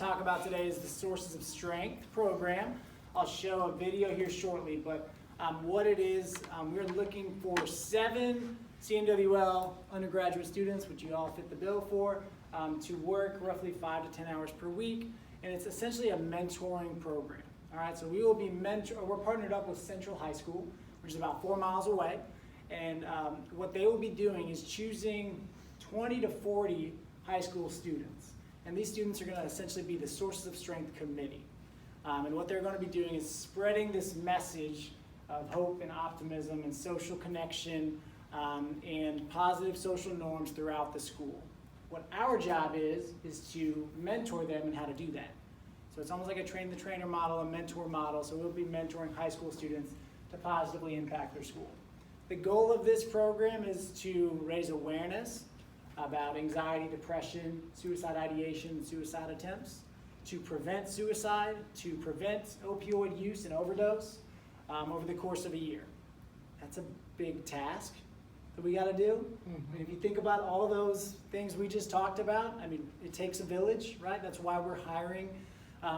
talk about today is the Sources of Strength program. I'll show a video here shortly, but what it is, we're looking for 7 CMWL undergraduate students, which you all fit the bill for, to work roughly 5 to 10 hours per week, and it's essentially a mentoring program. All right, so we will be we're partnered up with Central High School, which is about 4 miles away, and what they will be doing is choosing 20 to 40 high school students. And these students are going to essentially be the Sources of Strength committee. And what they're going to be doing is spreading this message of hope and optimism and social connection and positive social norms throughout the school. What our job is to mentor them in how to do that. So it's almost like a train-the-trainer model, a mentor model. So we'll be mentoring high school students to positively impact their school. The goal of this program is to raise awareness about anxiety, depression, suicide ideation, suicide attempts, to prevent suicide, to prevent opioid use and overdose over the course of a year. That's a big task that we got to do. I mean, if you think about all of those things we just talked about, I mean, it takes a village, right? That's why we're hiring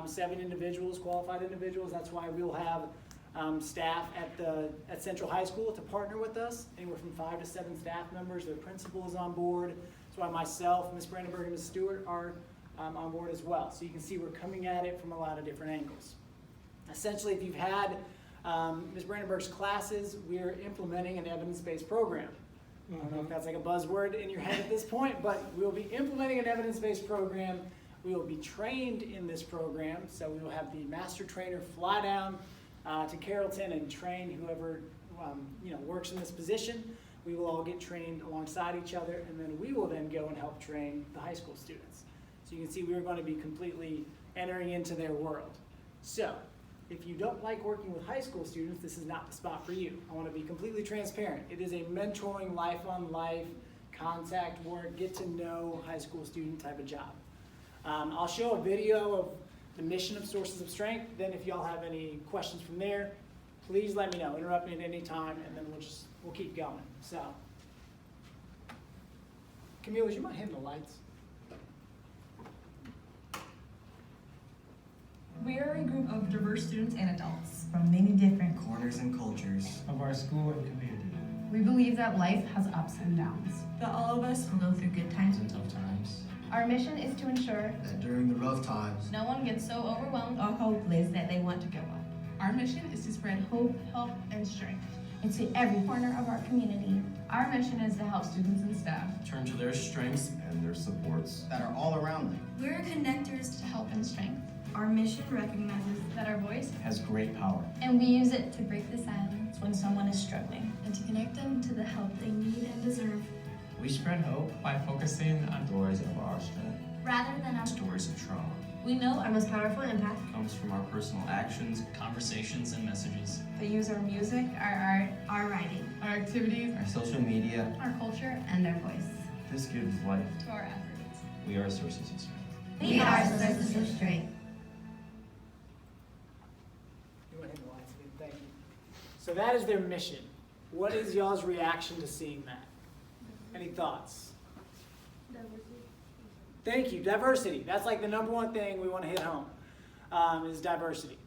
7 individuals, qualified individuals. That's why we'll have staff at Central High School to partner with us, anywhere from 5 to 7 staff members. Their principal is on board. That's why myself, Ms. Brandenburg, and Ms. Stewart are on board as well. So you can see we're coming at it from a lot of different angles. Essentially, if you've had Ms. Brandenburg's classes, we're implementing an evidence-based program. I don't know if that's like a buzzword in your head at this point, but we'll be implementing an evidence-based program. We will be trained in this program, so we will have the master trainer fly down to Carrollton and train whoever works in this position. We will all get trained alongside each other, and then we will then go and help train the high school students. So you can see we're going to be completely entering into their world. So if you don't like working with high school students, this is not the spot for you. I want to be completely transparent. It is a mentoring, life-on-life, contact work, get to know high school student type of job. I'll show a video of the mission of Sources of Strength. Then if y'all have any questions from there, please let me know. Interrupt me at any time, and then we'll keep going. So, Camille, would you mind hitting the lights? We are a group of diverse students and adults from many different corners and cultures of our school and community. We believe that life has ups and downs, that all of us will go through good times and tough times. Our mission is to ensure that during the rough times, no one gets so overwhelmed or hopeless that they want to give up. Our mission is to spread hope, help, and strength into every corner of our community. Our mission is to help students and staff turn to their strengths and their supports that are all around them. We're connectors to help and strength. Our mission recognizes that our voice has great power, and we use it to break the silence when someone is struggling and to connect them to the help they need and deserve. We spread hope by focusing on stories of our strength rather than our stories of trauma. We know our most powerful impact comes from our personal actions, conversations, and messages. They use our music, our art, our writing, our activities, our social media, our culture, and our voice. This gives life to our efforts. We are Sources of Strength. We are Sources of Strength. You want to hit the lights again? Thank you. So that is their mission. What is y'all's reaction to seeing that? Any thoughts? Thank you. Diversity. That's like the #1 thing we want to hit home, is diversity.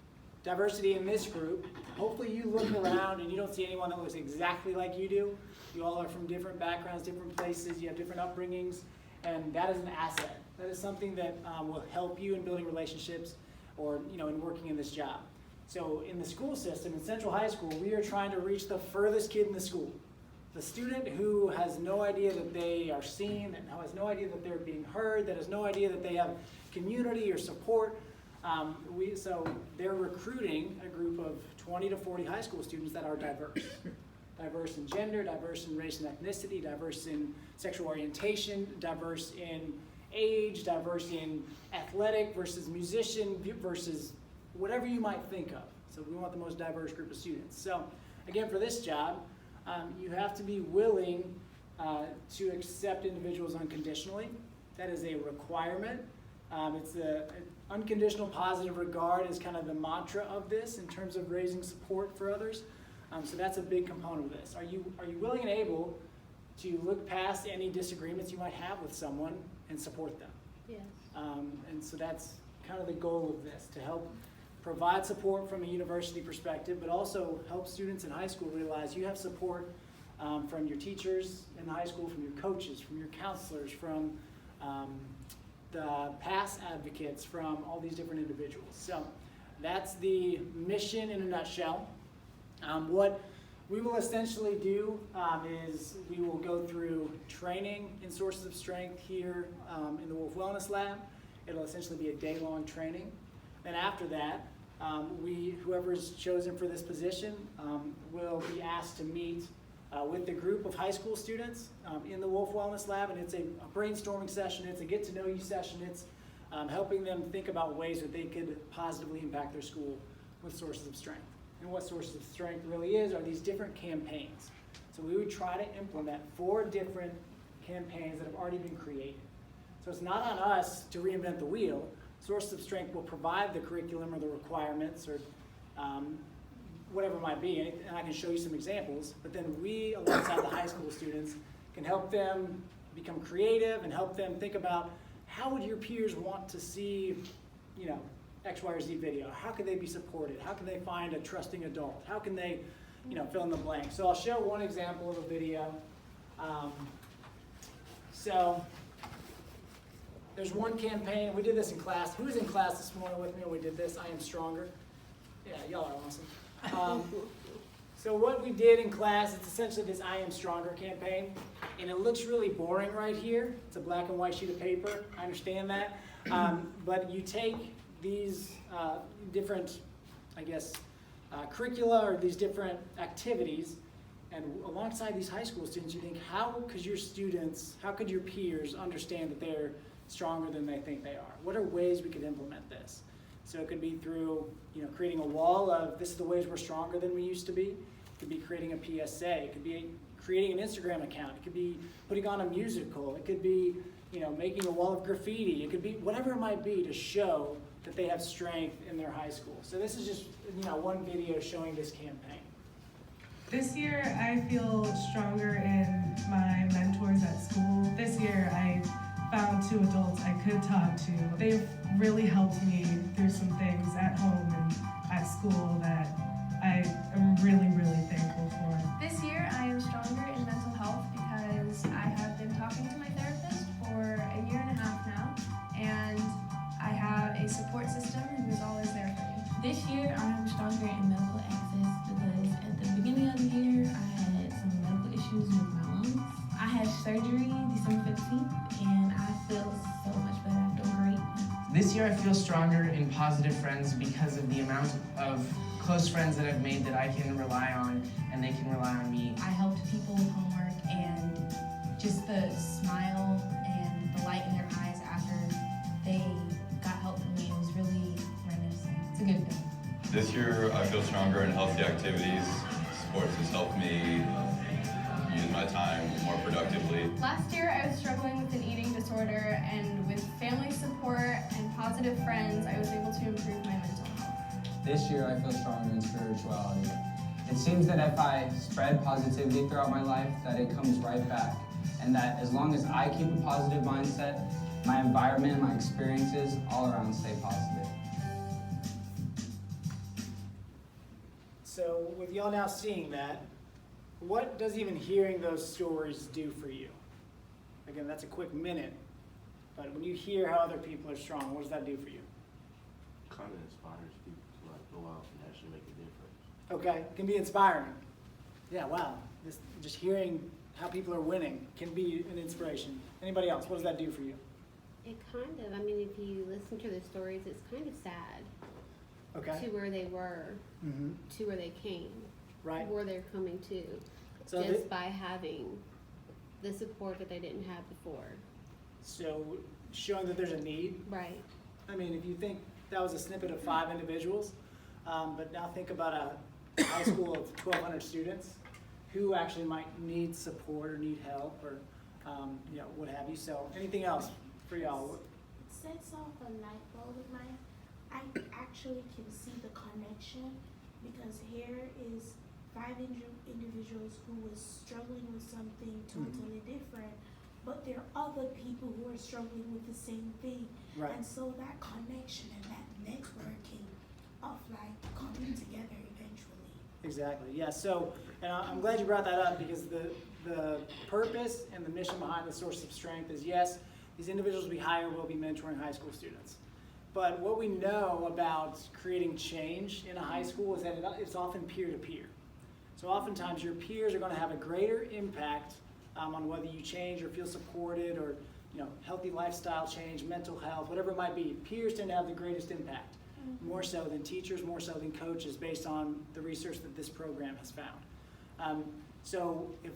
Diversity in this group. Hopefully you look around and you don't see anyone that looks exactly like you do. You all are from different backgrounds, different places. You have different upbringings, and that is an asset. That is something that will help you in building relationships or in working in this job. So in the school system, in Central High School, we are trying to reach the furthest kid in the school. The student who has no idea that they are seen, that has no idea that they're being heard, that has no idea that they have community or support. So they're recruiting a group of 20 to 40 high school students that are diverse. Diverse in gender, diverse in race and ethnicity, diverse in sexual orientation, diverse in age, diverse in athletic versus musician versus whatever you might think of. So we want the most diverse group of students. So again, for this job, you have to be willing to accept individuals unconditionally. That is a requirement. It's the unconditional positive regard is kind of the mantra of this in terms of raising support for others. So that's a big component of this. Are you willing and able to look past any disagreements you might have with someone and support them? Yes. And so that's kind of the goal of this, to help provide support from a university perspective, but also help students in high school realize you have support from your teachers in high school, from your coaches, from your counselors, from the past advocates, from all these different individuals. So that's the mission in a nutshell. What we will essentially do is we will go through training in sources of strength here in the Wolf Wellness Lab. It'll essentially be a day-long training. Then after that, whoever is chosen for this position will be asked to meet with the group of high school students in the Wolf Wellness Lab, and it's a brainstorming session, it's a get-to-know-you session, it's helping them think about ways that they could positively impact their school with sources of strength. And what sources of strength really are these different campaigns. So we would try to implement 4 different campaigns that have already been created. So it's not on us to reinvent the wheel. Sources of Strength will provide the curriculum or the requirements or whatever it might be, and I can show you some examples, but then we, alongside the high school students, can help them become creative and help them think about how would your peers want to see, X, Y, or Z video? How could they be supported? How can they find a trusting adult? How can they, fill in the blank? So I'll show one example of a video. So there's one campaign, we did this in class. Who was in class this morning with me when we did this? I Am Stronger. Yeah, y'all are awesome. So what we did in class, it's essentially this I Am Stronger campaign, and it looks really boring right here. It's a black and white sheet of paper, I understand that. But you take these different, curricula or these different activities, and alongside these high school students, you think, how could your peers understand that they're stronger than they think they are? What are ways we could implement this? So it could be through, creating a wall of this is the ways we're stronger than we used to be. It could be creating a PSA. It could be creating an Instagram account. It could be putting on a musical. It could be, making a wall of graffiti. It could be whatever it might be to show that they have strength in their high school. So this is just, one video showing this campaign. This year, I feel stronger in my mentors at school. This year, I found 2 adults I could talk to. They've really helped me through some things at home and at school that I am really, really thankful for. This year, I am stronger in mental health because I have been talking to my therapist for a year and a half now, and I have a support system who is always there for me. This year, I am stronger in medical access because at the beginning of the year, I had some medical issues with my lungs. I had surgery December 15th, and I feel so much better. I feel great. This year I feel stronger in positive friends because of the amount of close friends that I've made that I can rely on and they can rely on me. I helped people with homework, and just the smile and the light in their eyes after they got help from me was really reminiscent. It's a good thing. This year I feel stronger in healthy activities. Sports has helped me use my time more productively. Last year, I was struggling with an eating disorder, and with family support and positive friends, I was able to improve my mental health. This year, I feel stronger in spirituality. It seems that if I spread positivity throughout my life, that it comes right back. And that as long as I keep a positive mindset, my environment and my experiences all around stay positive. So with y'all now seeing that, what does even hearing those stories do for you? Again, that's a quick minute, but when you hear how other people are strong, what does that do for you? Kind of inspires people to go out and actually make a difference. Okay, it can be inspiring. Yeah, wow. Just hearing how people are winning can be an inspiration. Anybody else, what does that do for you? It if you listen to the stories, it's kind of sad. Okay. To where they were, to where they came, right? Where they're coming to, so just by having the support that they didn't have before. So showing that there's a need. Right. If you think that was a snippet of 5 individuals, but now think about a high school of 1,200 students who actually might need support or need help or what have you. So anything else for y'all? It sets off a light bulb in mine. I actually can see the connection because here is 5 individuals who was struggling with something totally different, but there are other people who are struggling with the same thing. Right. And so that connection and that networking of like coming together eventually. Exactly, yeah, so, and I'm glad you brought that up because the purpose and the mission behind the Sources of Strength is, yes, these individuals we hire will be mentoring high school students. But what we know about creating change in a high school is that it's often peer-to-peer. So oftentimes your peers are gonna have a greater impact on whether you change or feel supported or, you know, healthy lifestyle change, mental health, whatever it might be. Peers tend to have the greatest impact, more so than teachers, more so than coaches, based on the research that this program has found. So if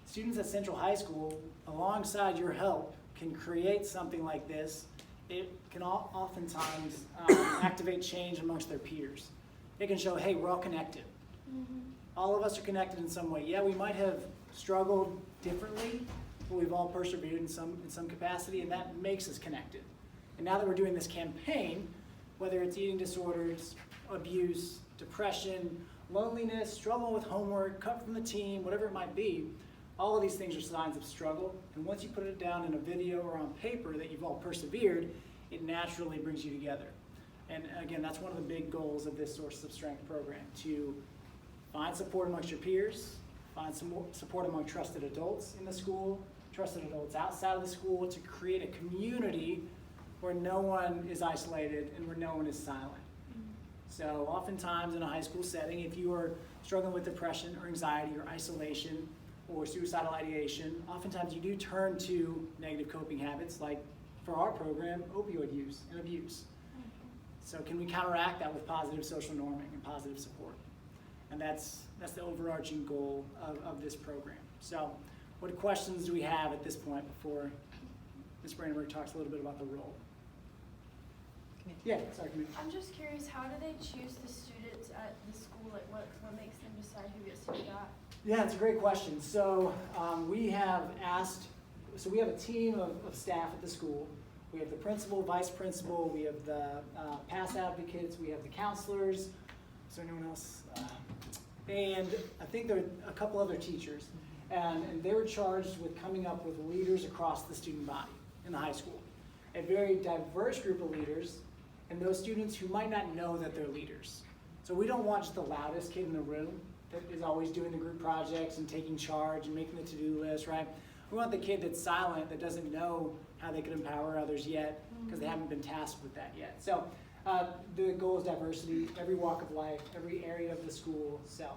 students at Central High School, alongside your help, can create something like this, it can oftentimes activate change amongst their peers. It can show, hey, we're all connected. All of us are connected in some way. Yeah, we might have struggled differently, but we've all persevered in some capacity, and that makes us connected. And now that we're doing this campaign, whether it's eating disorders, abuse, depression, loneliness, struggling with homework, cut from the team, whatever it might be, all of these things are signs of struggle. And once you put it down in a video or on paper that you've all persevered, it naturally brings you together. And again, that's one of the big goals of this Sources of Strength program, to find support amongst your peers, find some support among trusted adults in the school, trusted adults outside of the school, to create a community where no one is isolated and where no one is silent. So oftentimes in a high school setting, if you are struggling with depression or anxiety or isolation or suicidal ideation, oftentimes you do turn to negative coping habits, like for our program, opioid use and abuse. So can we counteract that with positive social norming and positive support? And that's the overarching goal of this program. So what questions do we have at this point before Ms. Brandenburg talks a little bit about the role? Yeah, sorry, come in. I'm just curious, how do they choose the students at the school? Like, what makes them decide who gets to do that? Yeah, it's a great question. So we have a team of staff at the school. We have the principal, vice principal, we have the past advocates, we have the counselors. Is there anyone else? And I think there are a couple other teachers. And they were charged with coming up with leaders across the student body in the high school. A very diverse group of leaders, and those students who might not know that they're leaders. So we don't want just the loudest kid in the room that is always doing the group projects and taking charge and making the to-do list, right? We want the kid that's silent, that doesn't know how they can empower others yet, because they haven't been tasked with that yet. So the goal is diversity, every walk of life, every area of the school. So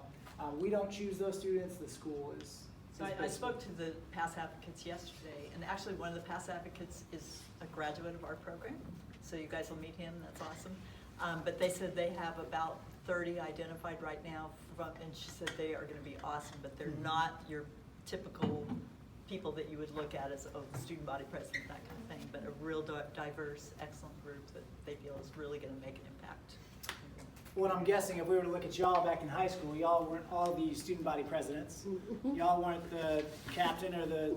we don't choose those students, the school is. So I spoke to the past advocates yesterday, and actually one of the past advocates is a graduate of our program. So you guys will meet him, that's awesome. But they said they have about 30 identified right now, and she said they are gonna be awesome, but they're not your typical people that you would look at as, oh, the student body president, that kind of thing, but a real diverse, excellent group that they feel is really gonna make an impact. What I'm guessing, if we were to look at y'all back in high school, y'all weren't all the student body presidents. Y'all weren't the captain or the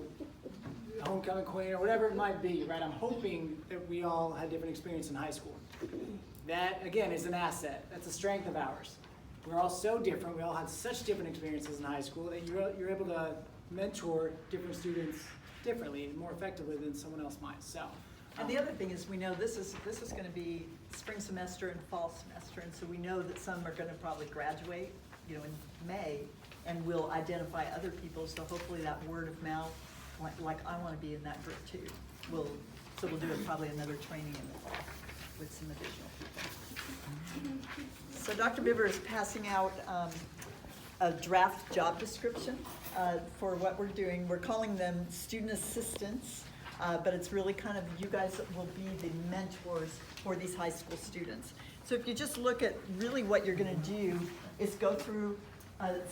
homecoming queen or whatever it might be, right? I'm hoping that we all had different experience in high school. That, again, is an asset. That's a strength of ours. We're all so different. We all had such different experiences in high school that you're able to mentor different students differently and more effectively than someone else might. So. And the other thing is, we know this is going to be spring semester and fall semester, and so we know that some are going to probably graduate, you know, in May, and we'll identify other people. So hopefully that word of mouth, like I want to be in that group too. We'll do probably another training in the fall with some additional people. So Dr. Bibber is passing out a draft job description for what we're doing. We're calling them student assistants. But it's really kind of, you guys will be the mentors for these high school students. So if you just look at really what you're gonna do is go through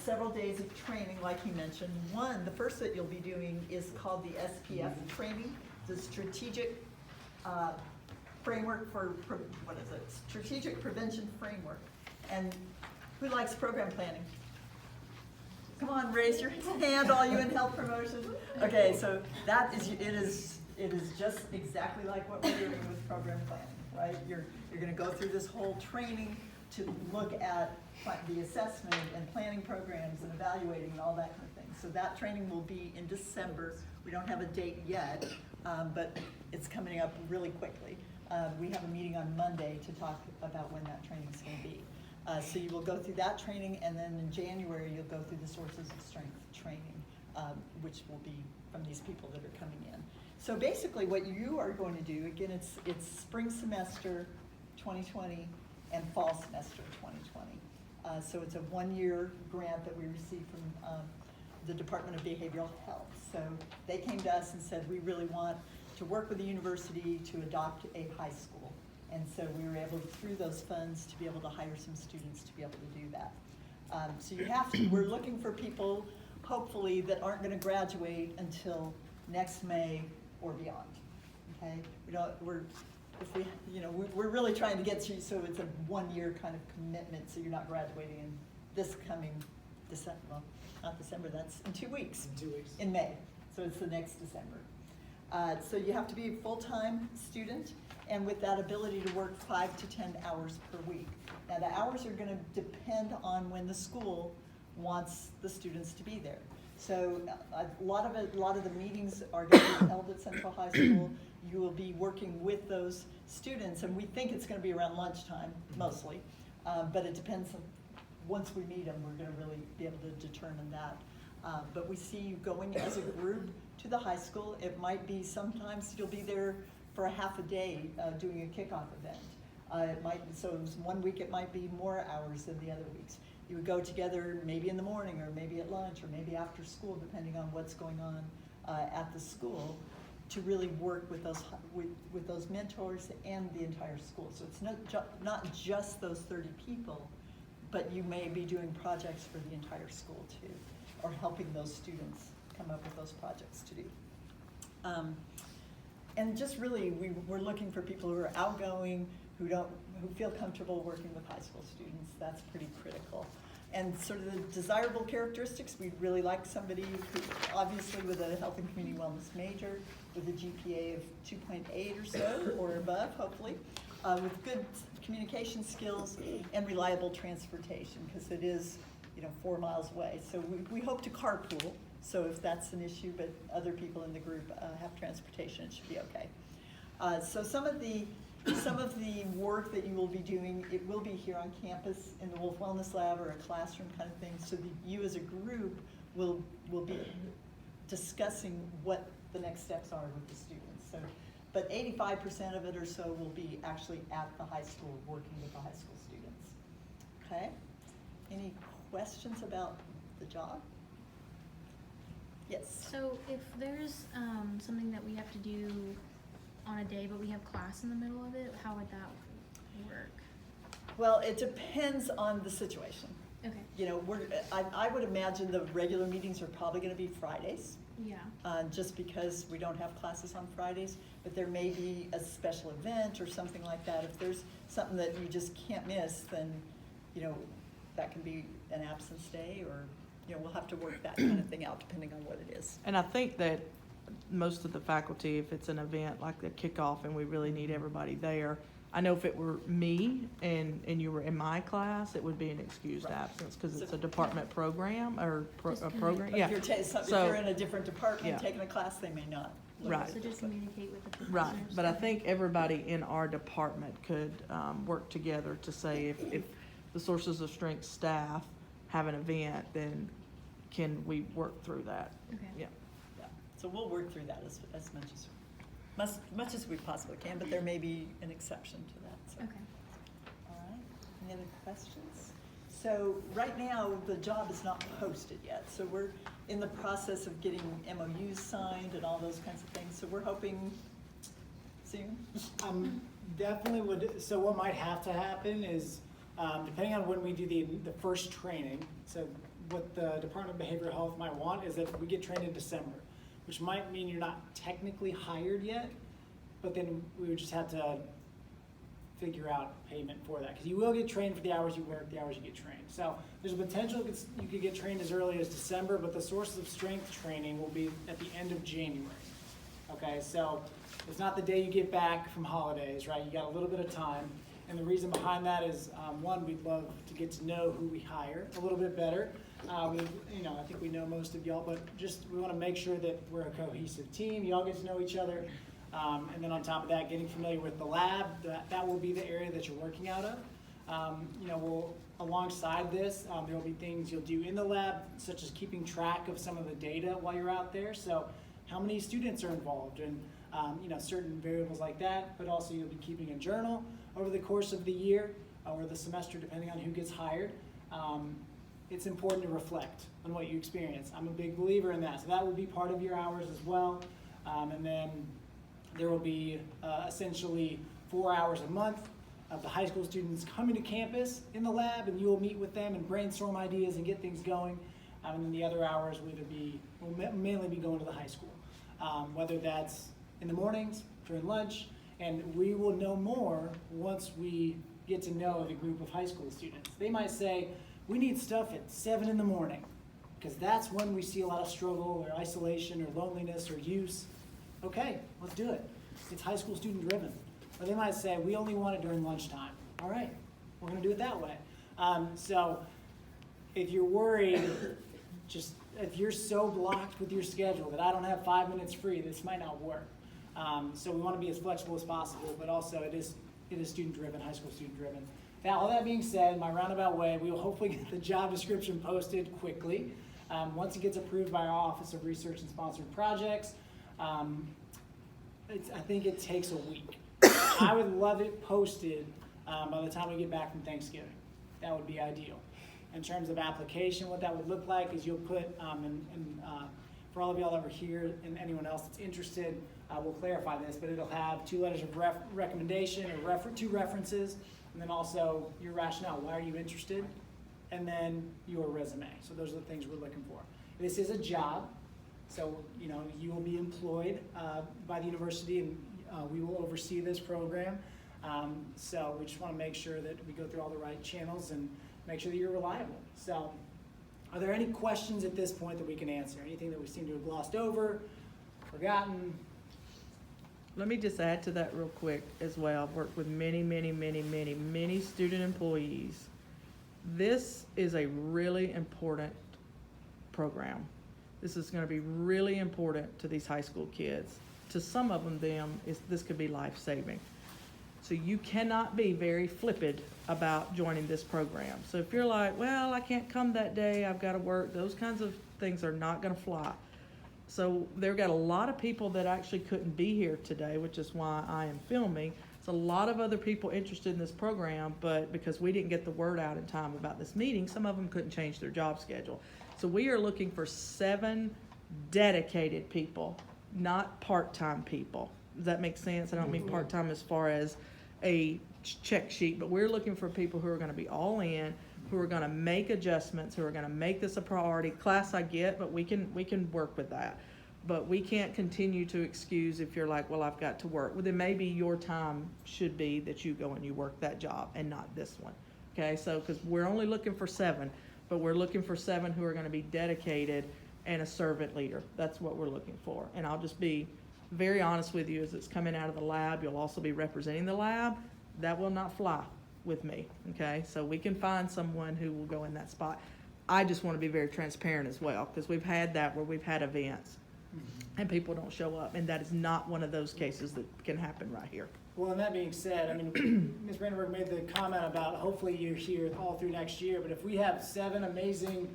several days of training, like he mentioned. The first that you'll be doing is called the SPF training, the Strategic Framework for, what is it? Strategic Prevention Framework. And who likes program planning? Come on, raise your hand, all you in health promotion. Okay, so that is, it is just exactly like what we're doing with program planning, right? You're gonna go through this whole training to look at the assessment and planning programs and evaluating and all that kind of thing. So that training will be in December. We don't have a date yet, but it's coming up really quickly. We have a meeting on Monday to talk about when that training is going to be. So you will go through that training, and then in January you'll go through the sources of strength training, which will be from these people that are coming in. So basically what you are going to do, again, it's spring semester 2020 and fall semester 2020. So it's a one-year grant that we received from the Department of Behavioral Health. So they came to us and said, we really want to work with the university to adopt a high school. And so we were able, through those funds, to be able to hire some students to be able to do that. So you have to, we're looking for people, hopefully, that aren't gonna graduate until next May or beyond, okay? We're really trying to get you, so it's a one-year kind of commitment, so you're not graduating in this coming December, well, not December, that's in 2 weeks. In 2 weeks. In May, so it's the next December. So you have to be a full-time student, and with that ability to work 5 to 10 hours per week. Now the hours are gonna depend on when the school wants the students to be there. So a lot of the meetings are going to be held at Central High School. You will be working with those students, and we think it's going to be around lunchtime mostly, but it depends on, once we meet them, we're going to really be able to determine that. But we see you going as a group to the high school. It might be sometimes you'll be there for a half a day doing a kickoff event. So 1 week it might be more hours than the other weeks. You would go together maybe in the morning or maybe at lunch or maybe after school, depending on what's going on at the school, to really work with those mentors and the entire school. So it's not just those 30 people, but you may be doing projects for the entire school too, or helping those students come up with those projects to do. And just really, we're looking for people who are outgoing, who feel comfortable working with high school students. That's pretty critical. And sort of the desirable characteristics, we'd really like somebody who, obviously with a health and community wellness major, with a GPA of 2.8 or so, or above, hopefully, with good communication skills and reliable transportation, because it is, 4 miles away. So we hope to carpool, so if that's an issue, but other people in the group have transportation, it should be okay. So some of the work that you will be doing, it will be here on campus in the Wolf Wellness Lab or a classroom kind of thing, so that you as a group will be discussing what the next steps are with the students. So, but 85% of it or so will be actually at the high school, working with the high school students. Okay? Any questions about the job? Yes? So if there's something that we have to do on a day, but we have class in the middle of it, how would that work? Well, it depends on the situation. Okay. I would imagine the regular meetings are probably going to be Fridays. Yeah. Just because we don't have classes on Fridays, but there may be a special event or something like that. If there's something that you just can't miss, then, that can be an absence day, or, we'll have to work that kind of thing out depending on what it is. And I think that most of the faculty, if it's an event like the kickoff and we really need everybody there, I know if it were me and you were in my class, it would be an excused absence because it's a department program or a program. Yeah. If you're in a different department taking a class, they may not. Right. So just communicate with the professors. Right. But I think everybody in our department could work together to say if the sources of strength staff have an event, then can we work through that? Okay. Yeah. So we'll work through that as much as we possibly can, but there may be an exception to that. So. Okay. All right. Any other questions? So right now the job is not posted yet. So we're in the process of getting MOUs signed and all those kinds of things. So we're hoping soon. Definitely would. So what might have to happen is, depending on when we do the first training. So what the Department of Behavioral Health might want is that we get trained in December, which might mean you're not technically hired yet, but then we would just have to figure out payment for that, because you will get trained for the hours you work, the hours you get trained. So there's a potential you could get trained as early as December, but the sources of strength training will be at the end of January. Okay, so it's not the day you get back from holidays, right? You got a little bit of time. And the reason behind that is, one, we'd love to get to know who we hire a little bit better. I think we know most of y'all, but just we want to make sure that we're a cohesive team. Y'all get to know each other. And then on top of that, getting familiar with the lab, that will be the area that you're working out of. Alongside this, there will be things you'll do in the lab, such as keeping track of some of the data while you're out there. So how many students are involved and certain variables like that, but also you'll be keeping a journal over the course of the year or the semester, depending on who gets hired. It's important to reflect on what you experience. I'm a big believer in that. So that will be part of your hours as well. And then there will be essentially 4 hours a month of the high school students coming to campus in the lab, and you will meet with them and brainstorm ideas and get things going. And then the other hours will mainly be going to the high school, whether that's in the mornings, during lunch, and we will know more once we get to know the group of high school students. They might say, we need stuff at 7 in the morning, because that's when we see a lot of struggle or isolation or loneliness or use. Okay, let's do it. It's high school student driven. Or they might say, we only want it during lunchtime. All right, we're gonna do it that way. So if you're worried, if you're so blocked with your schedule that I don't have 5 minutes free, this might not work. So we wanna be as flexible as possible, but also it is student driven, high school student driven. Now, all that being said, my roundabout way, we will hopefully get the job description posted quickly. Once it gets approved by our Office of Research and Sponsored Projects, I think it takes a week. I would love it posted by the time we get back from Thanksgiving. That would be ideal. In terms of application, what that would look like is you'll put, for all of y'all that were here and anyone else that's interested, we'll clarify this, but it'll have 2 letters of recommendation or 2 references, and then also your rationale. Why are you interested? And then your resume. So those are the things we're looking for. This is a job, so you will be employed by the university, and we will oversee this program. So we just want to make sure that we go through all the right channels and make sure that you're reliable. So are there any questions at this point that we can answer? Anything that we seem to have glossed over, forgotten? Let me just add to that real quick as well. I've worked with many student employees. This is a really important program. This is going to be really important to these high school kids. To some of them, this could be life-saving. So you cannot be very flippant about joining this program. So if you're like, well, I can't come that day, I've got to work, those kinds of things are not going to fly. So they've got a lot of people that actually couldn't be here today, which is why I am filming. It's a lot of other people interested in this program, but because we didn't get the word out in time about this meeting, some of them couldn't change their job schedule. So we are looking for 7 dedicated people, not part-time people. Does that make sense? I don't mean part-time as far as a check sheet, but we're looking for people who are going to be all in, who are going to make adjustments, who are going to make this a priority. Class I get, but we can work with that. But we can't continue to excuse if you're like, well, I've got to work. Well, then maybe your time should be that you go and you work that job and not this one. Okay, so because we're only looking for 7, but we're looking for 7 who are going to be dedicated and a servant leader. That's what we're looking for. And I'll just be very honest with you, as it's coming out of the lab, you'll also be representing the lab. That will not fly with me, okay? So we can find someone who will go in that spot. I just want to be very transparent as well, because we've had that where we've had events and people don't show up, and that is not one of those cases that can happen right here. Well, and that being said, I mean, Ms. Brandenburg made the comment about hopefully you're here all through next year, but if we have 7 amazing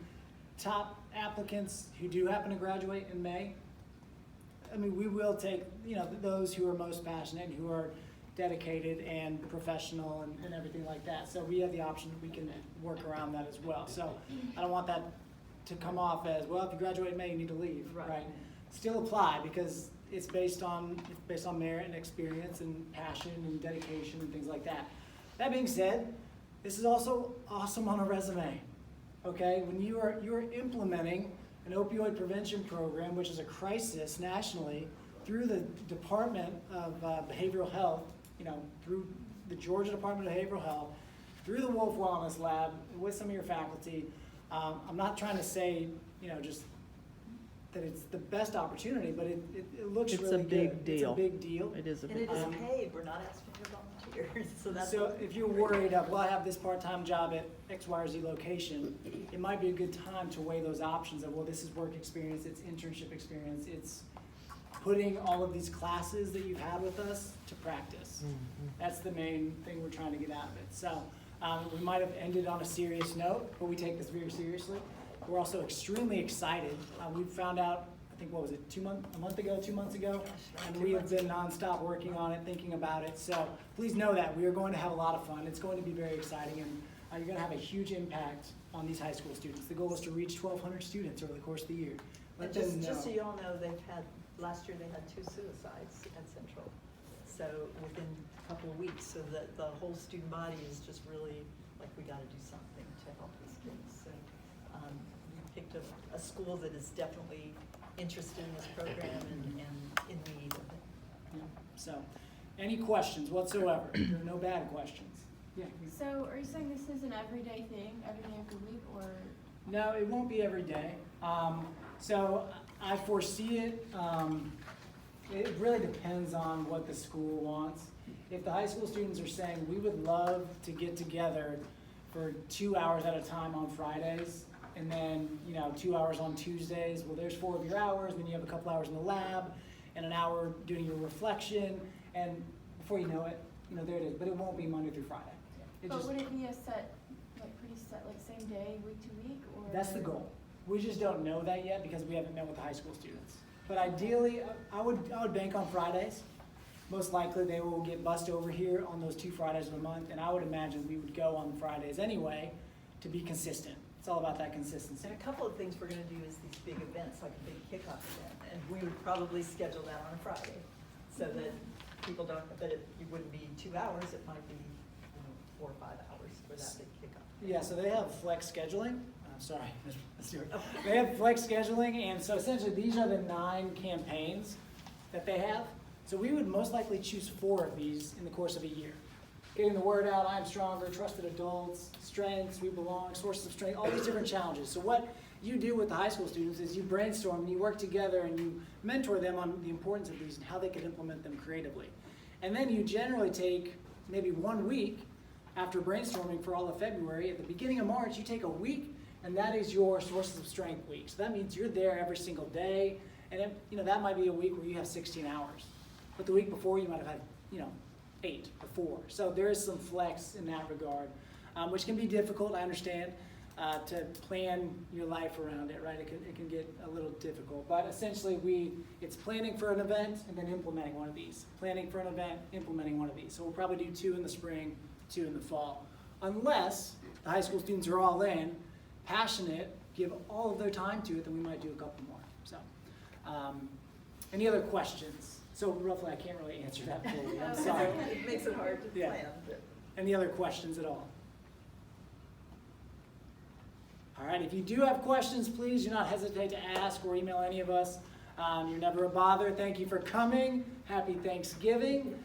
top applicants who do happen to graduate in May, I mean, we will take, those who are most passionate, who are dedicated and professional and everything like that. So we have the option that we can work around that as well. So I don't want that to come off as, well, if you graduate in May, you need to leave, right? Still apply, because it's based on merit and experience and passion and dedication and things like that. That being said, this is also awesome on a resume, okay? When you are implementing an opioid prevention program, which is a crisis nationally, through the Department of Behavioral Health, through the Georgia Department of Behavioral Health, through the Wolf Wellness Lab, with some of your faculty. I'm not trying to say, just that it's the best opportunity, but it looks really good. It's a big deal. It's a big deal. It is a And big it is deal. paid, we're not asking for volunteers. year, so that's. So if you're worried of, well, I have this part-time job at X, Y, or Z location, it might be a good time to weigh those options of, well, this is work experience, it's internship experience, it's putting all of these classes that you've had with us to practice. That's the main thing we're trying to get out of it. So we might have ended on a serious note, but we take this very seriously. We're also extremely excited. We found out, I think, what was it, 2 months ago? And we have been nonstop working on it, thinking about it. So please know that we are going to have a lot of fun. It's going to be very exciting, and you're going to have a huge impact on these high school students. The goal is to reach 1,200 students over the course of the year. Let them know. Just so you all know, last year they had 2 suicides at Central. So within a couple of weeks, so that the whole student body is just really like, we got to do something to help these kids. So we picked a school that is definitely interested in this program and in need of it. Yeah. So, any questions whatsoever? There are no bad questions. Yeah. So are you saying this is an everyday thing, every day of the week, or? No, it won't be every day. So I foresee it. It really depends on what the school wants. If the high school students are saying, we would love to get together for 2 hours at a time on Fridays, and then 2 hours on Tuesdays, well, there's 4 of your hours, then you have a couple hours in the lab, and an hour doing your reflection, and before you know it, there it is. But it won't be Monday through Friday. Would it be a set, pretty set, same day, week to week, or? That's the goal. We just don't know that yet because we haven't met with the high school students. But ideally, I would bank on Fridays. Most likely they will get bussed over here on those 2 Fridays of the month, and I would imagine we would go on Fridays anyway to be consistent. It's all about that consistency. And a couple of things we're going to do is these big events, like a big kickoff event, and we would probably schedule that on a Friday, so that people don't. But it wouldn't be 2 hours; it might be 4 or 5 hours for that big kickoff. Yeah, so they have flex scheduling. Sorry, Ms. Stewart. They have flex scheduling, and so essentially these are the 9 campaigns that they have. So we would most likely choose 4 of these in the course of a year. Getting the word out, I'm stronger, trusted adults, strengths, we belong, sources of strength, all these different challenges. So what you do with the high school students is you brainstorm and you work together and you mentor them on the importance of these and how they can implement them creatively. And then you generally take maybe 1 week after brainstorming for all of February. At the beginning of March, you take a week, and that is your sources of strength week. So that means you're there every single day, and that might be a week where you have 16 hours. But the week before, you might have had 8 or 4. So there is some flex in that regard, which can be difficult, I understand, to plan your life around it, right? It can get a little difficult. But essentially, it's planning for an event and then implementing one of these. Planning for an event, implementing one of these. So we'll probably do 2 in the spring, 2 in the fall. Unless the high school students are all in, passionate, give all of their time to it, then we might do a couple more. So, any other questions? So roughly, I can't really answer that fully. I'm sorry. It makes it hard to plan. But. Any other questions at all? All right, if you do have questions, please do not hesitate to ask or email any of us. You're never a bother. Thank you for coming. Happy Thanksgiving.